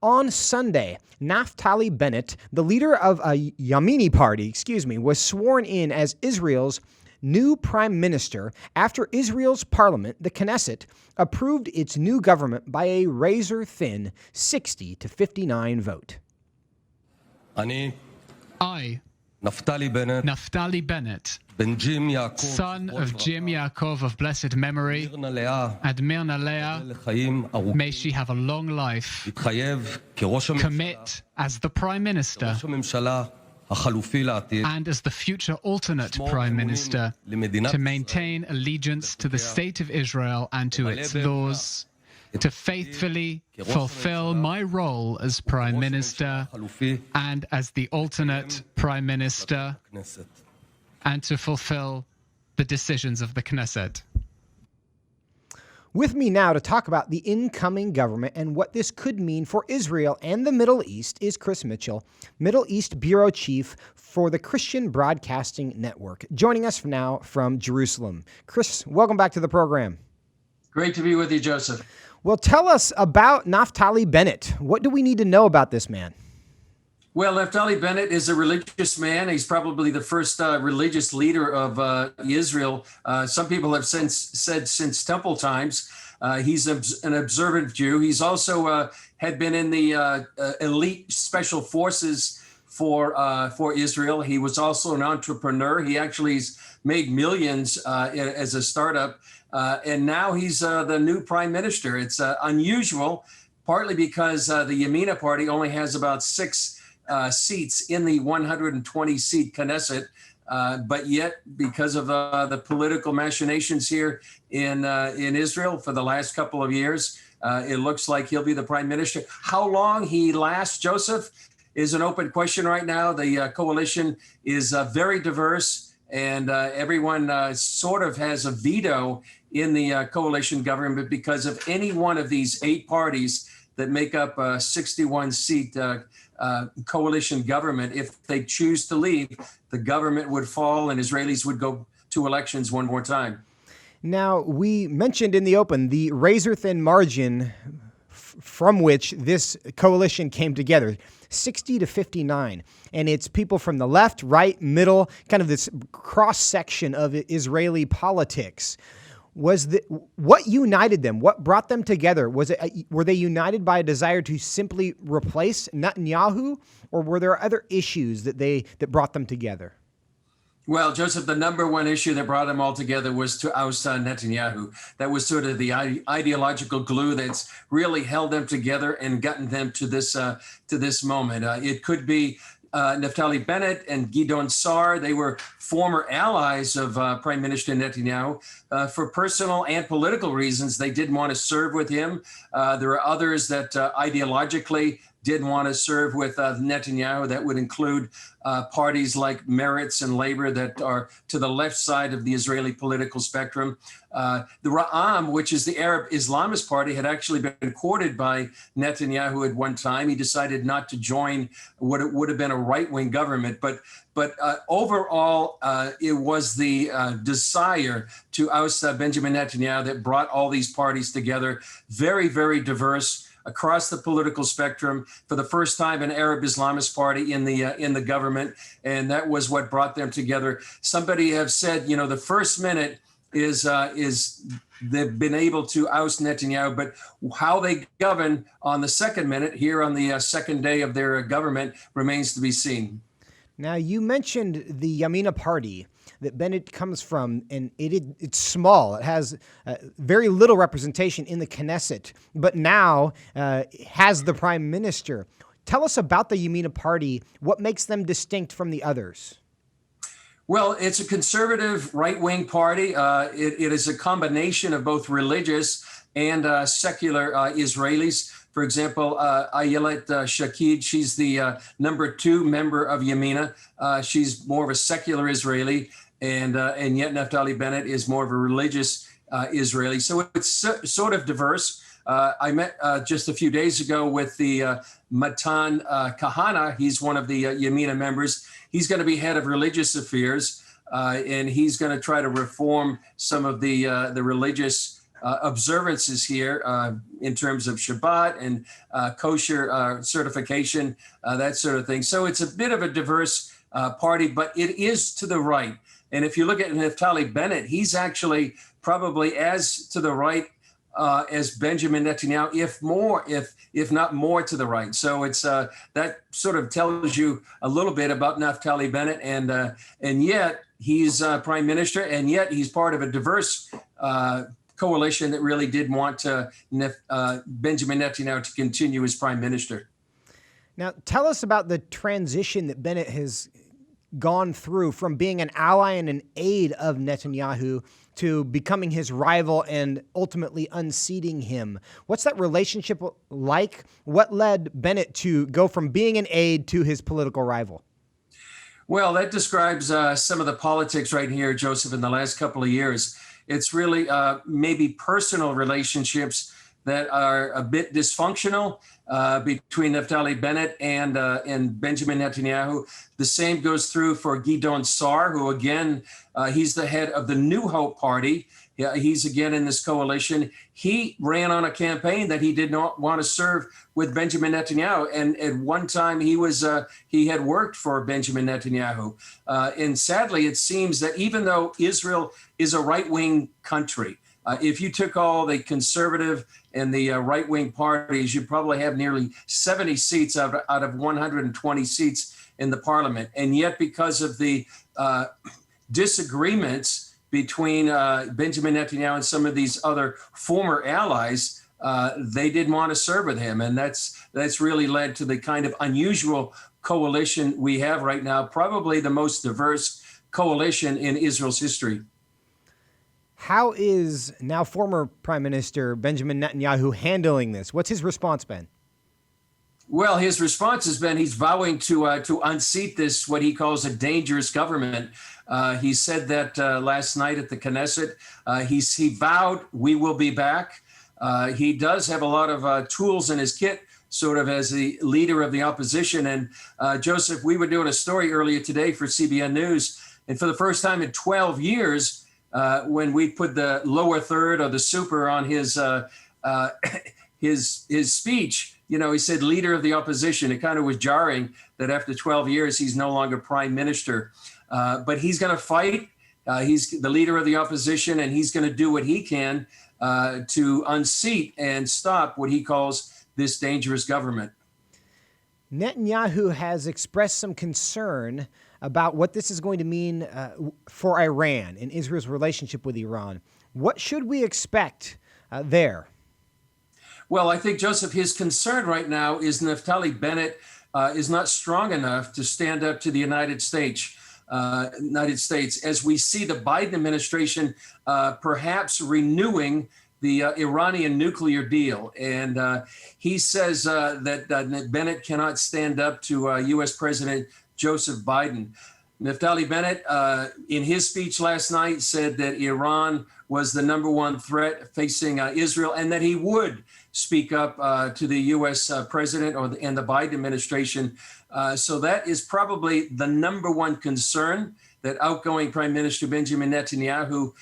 On Sunday, Naftali Bennett, the leader of a YAMINA party, was sworn in as Israel's new prime minister after Israel's parliament, the Knesset, approved its new government by a razor-thin 60-59 vote. I, Naftali Bennett, son of Jim Yaakov of blessed memory, and Mirna Leah, may she have a long life, commit as the Prime Minister and as the future alternate Prime Minister to maintain allegiance to the State of Israel and to its laws, to faithfully fulfill my role as Prime Minister and as the alternate Prime Minister, and to fulfill the decisions of the Knesset. With me now to talk about the incoming government and what this could mean for Israel and the Middle East is Chris Mitchell, Middle East Bureau Chief for the Christian Broadcasting Network, joining us now from Jerusalem. Chris, welcome back to the program. Great to be with you, Joseph. Well, tell us about Naftali Bennett. What do we need to know about this man? Well, Naftali Bennett is a religious man. He's probably the first religious leader of Israel. Some people have said since temple times. He's an observant Jew. He's also had been in the elite special forces for Israel. He was also an entrepreneur. He actually's made millions as a startup. And now he's the new prime minister. It's unusual, partly because the YAMINA party only has about 6 seats in the 120-seat Knesset, but yet because of the political machinations here in Israel for the last couple of years, it looks like he'll be the prime minister. How long he lasts, Joseph, is an open question right now. The coalition is very diverse, and everyone sort of has a veto in the coalition government because of any one of these 8 parties that make up a 61-seat coalition government. If they choose to leave, the government would fall and Israelis would go to elections one more time. Now, we mentioned in the open the razor-thin margin from which this coalition came together, 60-59. And it's people from the left, right, middle, kind of this cross-section of Israeli politics. What united them? What brought them together? Were they united by a desire to simply replace Netanyahu, or were there other issues that brought them together? Well, Joseph, the number one issue that brought them all together was to oust Netanyahu. That was sort of the ideological glue that's really held them together and gotten them to this moment. It could be Naftali Bennett and Gideon Sa'ar. They were former allies of Prime Minister Netanyahu. For personal and political reasons, they didn't want to serve with him. There are others that ideologically didn't want to serve with Netanyahu. That would include parties like Meretz and Labor that are to the left side of the Israeli political spectrum. The Ra'am, which is the Arab Islamist party, had actually been courted by Netanyahu at one time. He decided not to join what it would have been a right-wing government. But overall, it was the desire to oust Benjamin Netanyahu that brought all these parties together. Very, very diverse across the political spectrum. For the first time, an Arab Islamist party in the government, and that was what brought them together. Somebody have said, the first minute is they've been able to oust Netanyahu, but how they govern on the second minute, here on the second day of their government, remains to be seen. Now, you mentioned the YAMINA party that Bennett comes from, and it's small. It has very little representation in the Knesset, but now has the prime minister. Tell us about the YAMINA party. What makes them distinct from the others? Well, it's a conservative right-wing party. It is a combination of both religious and secular Israelis. For example, Ayelet Shakid, she's the number 2 member of YAMINA. She's more of a secular Israeli, and yet Naftali Bennett is more of a religious Israeli. So it's sort of diverse. I met just a few days ago with the Matan Kahana. He's one of the YAMINA members. He's going to be head of religious affairs, and he's going to try to reform some of the religious observances here in terms of Shabbat and kosher certification, that sort of thing. So it's a bit of a diverse party, but it is to the right. And if you look at Naftali Bennett, he's actually probably as to the right as Benjamin Netanyahu, if not more to the right. So it's that sort of tells you a little bit about Naftali Bennett, and yet he's prime minister, and yet he's part of a diverse coalition that really did want Benjamin Netanyahu to continue as prime minister. Now, tell us about the transition that Bennett has gone through from being an ally and an aide of Netanyahu to becoming his rival and ultimately unseating him. What's that relationship like? What led Bennett to go from being an aide to his political rival? Well, that describes some of the politics right here, Joseph, in the last couple of years. It's really maybe personal relationships that are a bit dysfunctional between Naftali Bennett and Benjamin Netanyahu. The same goes through for Gideon Sa'ar, who again, he's the head of the New Hope Party. Yeah, he's again in this coalition. He ran on a campaign that he did not want to serve with Benjamin Netanyahu, and at one time he had worked for Benjamin Netanyahu. And sadly, it seems that even though Israel is a right-wing country, if you took all the conservative and the right-wing parties, you probably have nearly 70 seats out of 120 seats in the parliament. And yet, because of the disagreements between Benjamin Netanyahu and some of these other former allies, they didn't want to serve with him. And that's really led to the kind of unusual coalition we have right now, probably the most diverse coalition in Israel's history. How is now former Prime Minister Benjamin Netanyahu handling this? What's his response been? Well, his response has been he's vowing to unseat this, what he calls a dangerous government. He said that last night at the Knesset. He vowed, we will be back. He does have a lot of tools in his kit, sort of as the leader of the opposition. And Joseph, we were doing a story earlier today for CBN News. And for the first time in 12 years, when we put the lower third or the super on his speech, you know, he said leader of the opposition. It kind of was jarring that after 12 years, he's no longer prime minister. But he's going to fight. He's the leader of the opposition, and he's going to do what he can to unseat and stop what he calls this dangerous government. Netanyahu has expressed some concern about what this is going to mean for Iran and Israel's relationship with Iran. What should we expect there? Well, I think, Joseph, his concern right now is Naftali Bennett is not strong enough to stand up to the United States. As we see the Biden administration perhaps renewing the Iranian nuclear deal. And he says that Bennett cannot stand up to U.S. President Joseph Biden. Naftali Bennett, in his speech last night, said that Iran was the number one threat facing Israel, and that he would speak up to the U.S. president and the Biden administration. So that is probably the number one concern that outgoing Prime Minister Benjamin Netanyahu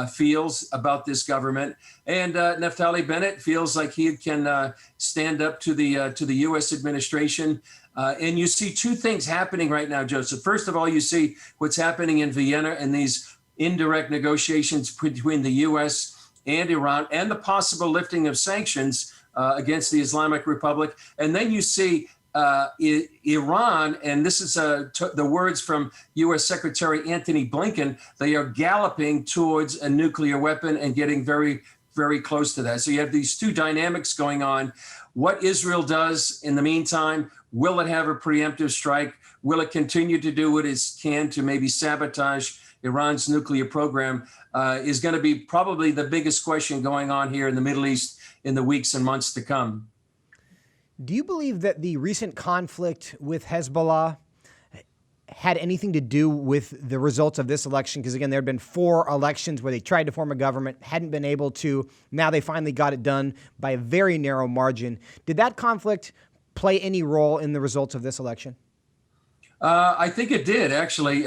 feels about this government. And Naftali Bennett feels like he can stand up to the U.S. administration. And you see two things happening right now, Joseph. First of all, you see what's happening in Vienna and these indirect negotiations between the U.S. and Iran and the possible lifting of sanctions against the Islamic Republic. And then you see Iran, and this is the words from U.S. Secretary Antony Blinken, they are galloping towards a nuclear weapon and getting very, very close to that. So you have these two dynamics going on. What Israel does in the meantime, will it have a preemptive strike? Will it continue to do what it can to maybe sabotage Iran's nuclear program is going to be probably the biggest question going on here in the Middle East in the weeks and months to come. Do you believe that the recent conflict with Hezbollah had anything to do with the results of this election? Because, again, there had been 4 elections where they tried to form a government, hadn't been able to. Now they finally got it done by a very narrow margin. Did that conflict play any role in the results of this election? I think it did, actually,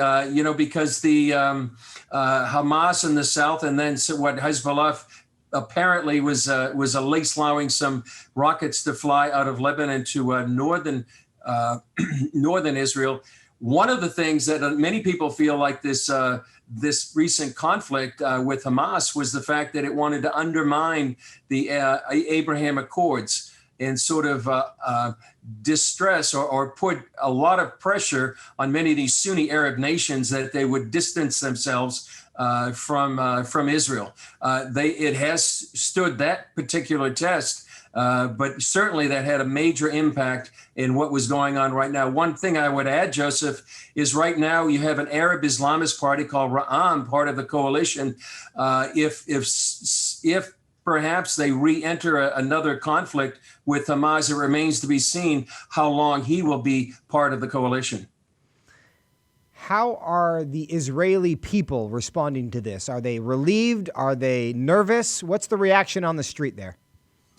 because the Hamas in the south and then what Hezbollah apparently was at least allowing some rockets to fly out of Lebanon to northern Israel. One of the things that many people feel like this recent conflict with Hamas was the fact that it wanted to undermine the Abraham Accords and sort of distress or put a lot of pressure on many of these Sunni Arab nations that they would distance themselves from Israel. It has stood that particular test, but certainly that had a major impact in what was going on right now. One thing I would add, Joseph, is right now you have an Arab Islamist party called Ra'am, part of the coalition. If perhaps they re-enter another conflict with Hamas, it remains to be seen how long he will be part of the coalition. How are the Israeli people responding to this? Are they relieved? Are they nervous? What's the reaction on the street there?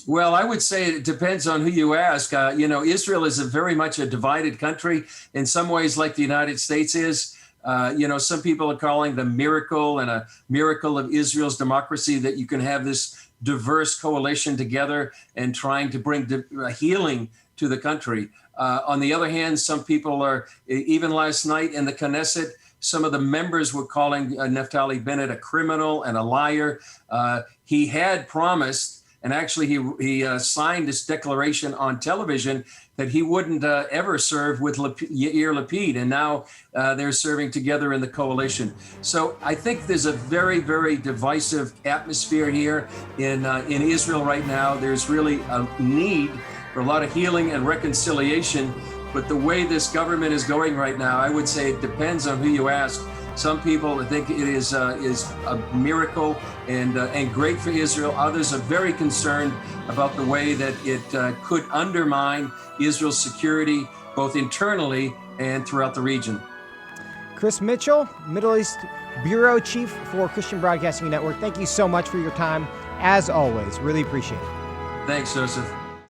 Well, I would say it depends on who you ask. Israel is very much a divided country in some ways, like the United States is. Some people are calling the miracle and a miracle of Israel's democracy that you can have this diverse coalition together and trying to bring healing to the country. On the other hand, some people are, even last night in the Knesset, some of the members were calling Naftali Bennett a criminal and a liar. He had promised, and actually he signed this declaration on television that he wouldn't ever serve with Yair Lapid, and now they're serving together in the coalition. So I think there's a very, very divisive atmosphere here in Israel right now. There's really a need for a lot of healing and reconciliation, but the way this government is going right now, I would say it depends on who you ask. Some people think it is a miracle and great for Israel. Others are very concerned about the way that it could undermine Israel's security, both internally and throughout the region. Chris Mitchell, Middle East Bureau Chief for Christian Broadcasting Network. Thank you so much for your time, as always. Really appreciate it. Thanks, Joseph.